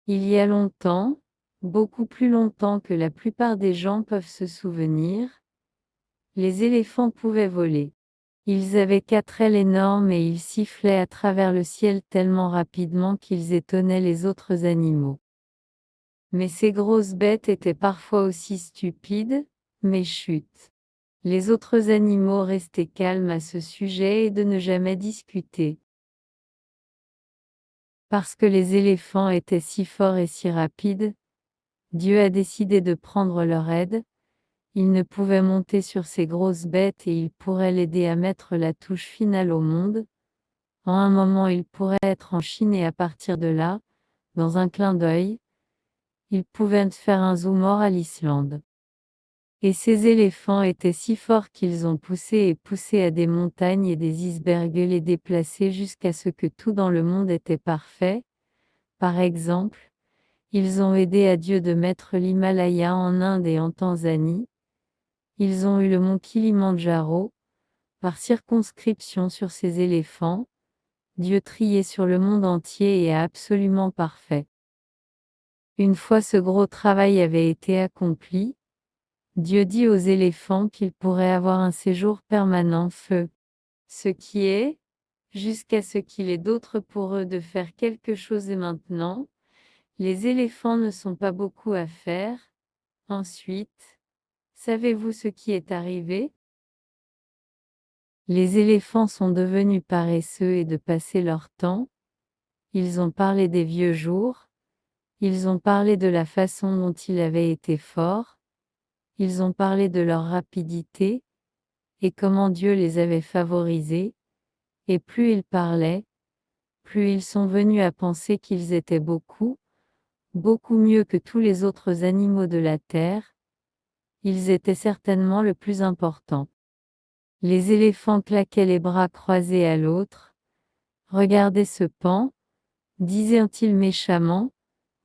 Il y a longtemps, beaucoup plus longtemps que la plupart des gens peuvent se souvenir, les éléphants pouvaient voler. Ils avaient 4 ailes énormes et ils sifflaient à travers le ciel tellement rapidement qu'ils étonnaient les autres animaux. Mais ces grosses bêtes étaient parfois aussi stupides, mais chut. Les autres animaux restaient calmes à ce sujet et de ne jamais discuter. Parce que les éléphants étaient si forts et si rapides, Dieu a décidé de prendre leur aide. Il ne pouvait monter sur ces grosses bêtes et il pourrait l'aider à mettre la touche finale au monde. En un moment il pourrait être en Chine et à partir de là, dans un clin d'œil, il pouvait faire un zoom hors à l'Islande. Et ces éléphants étaient si forts qu'ils ont poussé et poussé à des montagnes et des icebergs les déplacer jusqu'à ce que tout dans le monde était parfait. Par exemple, ils ont aidé à Dieu de mettre l'Himalaya en Inde et en Tanzanie. Ils ont eu le mont Kilimandjaro, par circonscription sur ces éléphants. Dieu trié sur le monde entier et absolument parfait. Une fois ce gros travail avait été accompli, Dieu dit aux éléphants qu'ils pourraient avoir un séjour permanent feu. Ce qui est, jusqu'à ce qu'il est d'autre pour eux de faire quelque chose et maintenant, les éléphants ne sont pas beaucoup à faire. Ensuite, savez-vous ce qui est arrivé? Les éléphants sont devenus paresseux et de passer leur temps. Ils ont parlé des vieux jours. Ils ont parlé de la façon dont ils avaient été forts. Ils ont parlé de leur rapidité et comment Dieu les avait favorisés. Et plus ils parlaient, plus ils sont venus à penser qu'ils étaient beaucoup, beaucoup mieux que tous les autres animaux de la terre. Ils étaient certainement le plus important. Les éléphants claquaient les bras croisés à l'autre. Regardez ce pan, disait-il méchamment.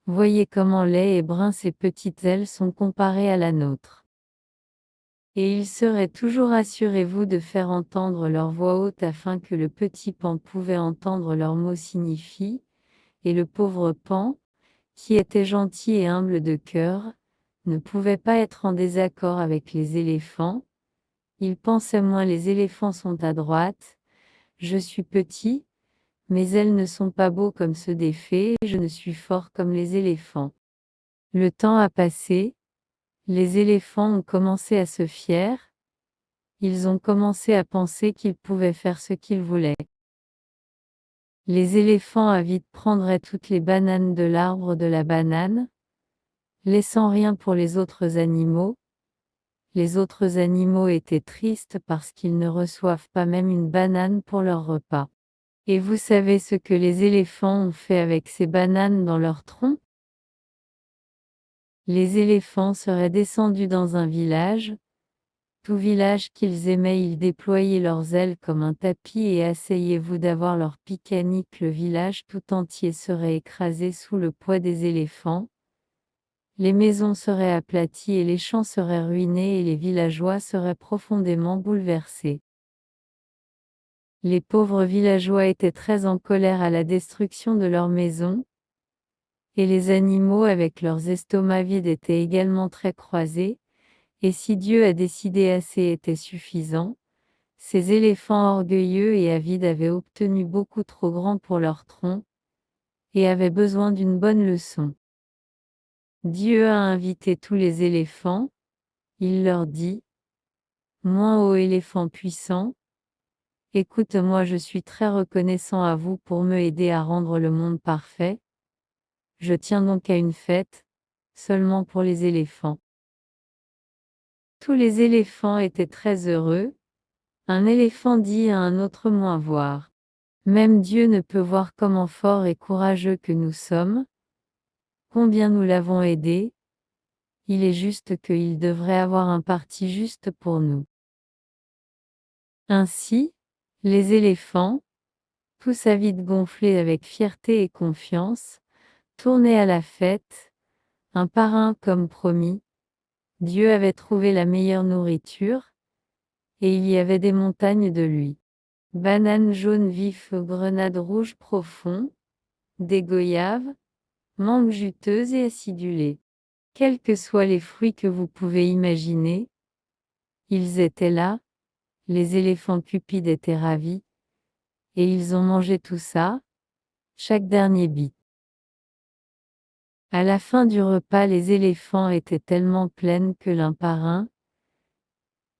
Voyez comment laids et bruns ses petites ailes sont comparées à la nôtre. Et il serait toujours assurez-vous de faire entendre leur voix haute afin que le petit pan pouvait entendre leurs mots signifient, et le pauvre pan, qui était gentil et humble de cœur, ne pouvait pas être en désaccord avec les éléphants. Il pensait moins les éléphants sont à droite, je suis petit, mes ailes ne sont pas beaux comme ceux des fées et je ne suis fort comme les éléphants. Le temps a passé, les éléphants ont commencé à se fier, ils ont commencé à penser qu'ils pouvaient faire ce qu'ils voulaient. Les éléphants avides prendraient toutes les bananes de l'arbre de la banane, laissant rien pour les autres animaux. Les autres animaux étaient tristes parce qu'ils ne reçoivent pas même une banane pour leur repas. Et vous savez ce que les éléphants ont fait avec ces bananes dans leur tronc? Les éléphants seraient descendus dans un village. Tout village qu'ils aimaient, ils déployaient leurs ailes comme un tapis et asseyez-vous d'avoir leur pique-nique, le village tout entier serait écrasé sous le poids des éléphants. Les maisons seraient aplaties et les champs seraient ruinés et les villageois seraient profondément bouleversés. Les pauvres villageois étaient très en colère à la destruction de leurs maisons. Et les animaux avec leurs estomacs vides étaient également très croisés. Et si Dieu a décidé assez était suffisant, ces éléphants orgueilleux et avides avaient obtenu beaucoup trop grand pour leur tronc, et avaient besoin d'une bonne leçon. Dieu a invité tous les éléphants, il leur dit, moi ô éléphant puissant, écoute-moi, je suis très reconnaissant à vous pour me aider à rendre le monde parfait. Je tiens donc à une fête, seulement pour les éléphants. Tous les éléphants étaient très heureux. Un éléphant dit à un autre moins voir. Même Dieu ne peut voir comment forts et courageux que nous sommes. Combien nous l'avons aidé. Il est juste qu'il devrait avoir un parti juste pour nous. Ainsi, les éléphants, tous avides gonflés avec fierté et confiance, tournaient à la fête, un par un comme promis. Dieu avait trouvé la meilleure nourriture, et il y avait des montagnes de lui. Bananes jaunes vifs, grenades rouges profonds, des goyaves, mangue juteuse et acidulée. Quels que soient les fruits que vous pouvez imaginer, ils étaient là, les éléphants cupides étaient ravis, et ils ont mangé tout ça, chaque dernier bit. À la fin du repas, les éléphants étaient tellement pleins que l'un par un,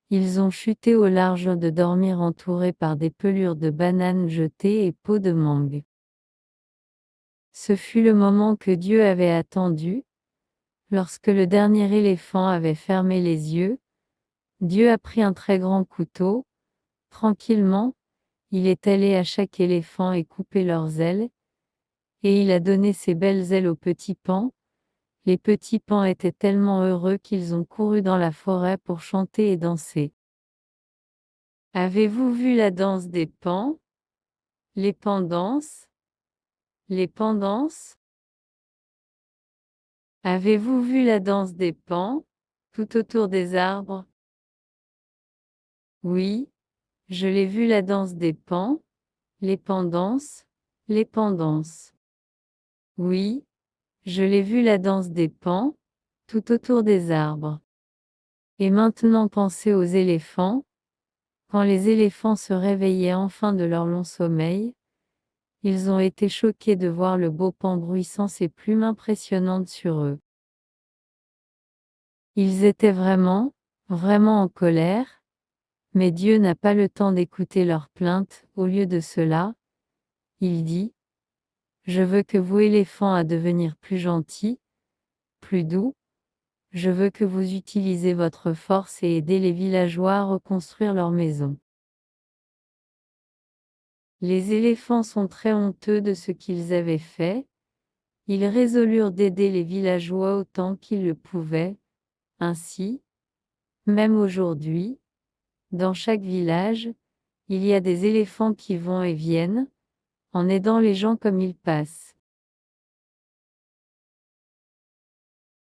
ils ont chuté au large de dormir entourés par des pelures de bananes jetées et peaux de mangue. Ce fut le moment que Dieu avait attendu. Lorsque le dernier éléphant avait fermé les yeux, Dieu a pris un très grand couteau. Tranquillement, il est allé à chaque éléphant et coupé leurs ailes, et il a donné ses belles ailes aux petits paons. Les petits paons étaient tellement heureux qu'ils ont couru dans la forêt pour chanter et danser. Avez-vous vu la danse des paons? Les paons dansent? Les paons dansent? Avez-vous vu la danse des paons, tout autour des arbres? Oui, je l'ai vu la danse des paons, les paons dansent, les paons dansent. Oui, je l'ai vu la danse des paons, tout autour des arbres. Et maintenant pensez aux éléphants. Quand les éléphants se réveillaient enfin de leur long sommeil, ils ont été choqués de voir le beau paon bruissant ses plumes impressionnantes sur eux. Ils étaient vraiment, vraiment en colère, mais Dieu n'a pas le temps d'écouter leurs plaintes. Au lieu de cela, il dit: Je veux que vous éléphants à devenir plus gentils, plus doux. Je veux que vous utilisiez votre force et aidez les villageois à reconstruire leur maison. Les éléphants sont très honteux de ce qu'ils avaient fait. Ils résolurent d'aider les villageois autant qu'ils le pouvaient. Ainsi, même aujourd'hui, dans chaque village, il y a des éléphants qui vont et viennent, en aidant les gens comme ils passent.